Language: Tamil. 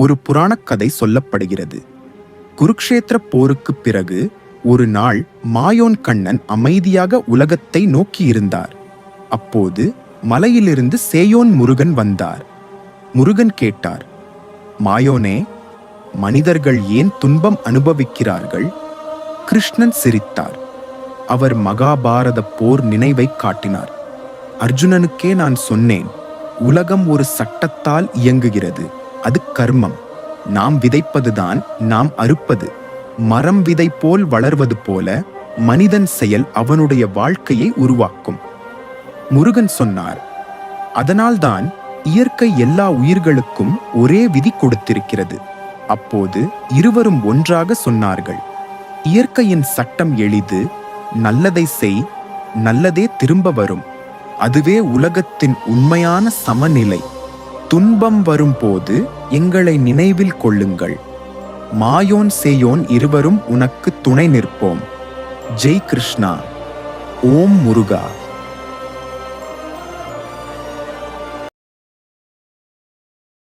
ஒரு புராணக் கதை சொல்லப்படுகிறது. குருக்ஷேத்திர போருக்குப் பிறகு ஒரு நாள் மாயோன் கண்ணன் அமைதியாக உலகத்தை நோக்கியிருந்தார். அப்போது மலையிலிருந்து சேயோன் முருகன் வந்தார். முருகன் கேட்டார், மாயோனே, மனிதர்கள் ஏன் துன்பம் அனுபவிக்கிறார்கள்? கிருஷ்ணன் சிரித்தார். அவர் மகாபாரத போர் நினைவை காட்டினார். அர்ஜுனனுக்கே நான் சொன்னேன், உலகம் ஒரு சட்டத்தால் இயங்குகிறது. அது கர்மம். நாம் விதைப்பதுதான் நாம் அறுப்பது. மரம் விதை போல் வளர்வது போல மனிதன் செயல் அவனுடைய வாழ்க்கையை உருவாக்கும். முருகன் சொன்னார், அதனால்தான் இயற்கை எல்லா உயிர்களுக்கும் ஒரே விதி கொடுத்திருக்கிறது. அப்போது இருவரும் ஒன்றாக சொன்னார்கள், இயற்கையின் சட்டம் எளிது. நல்லதை செய், நல்லதே திரும்ப வரும். அதுவே உலகத்தின் உண்மையான சமநிலை. துன்பம் வரும்போது எங்களை நினைவில் கொள்ளுங்கள். மாயோன் சேயோன் இருவரும் உனக்கு துணை நிற்போம். ஜெய் கிருஷ்ணா. ஓம் முருகா.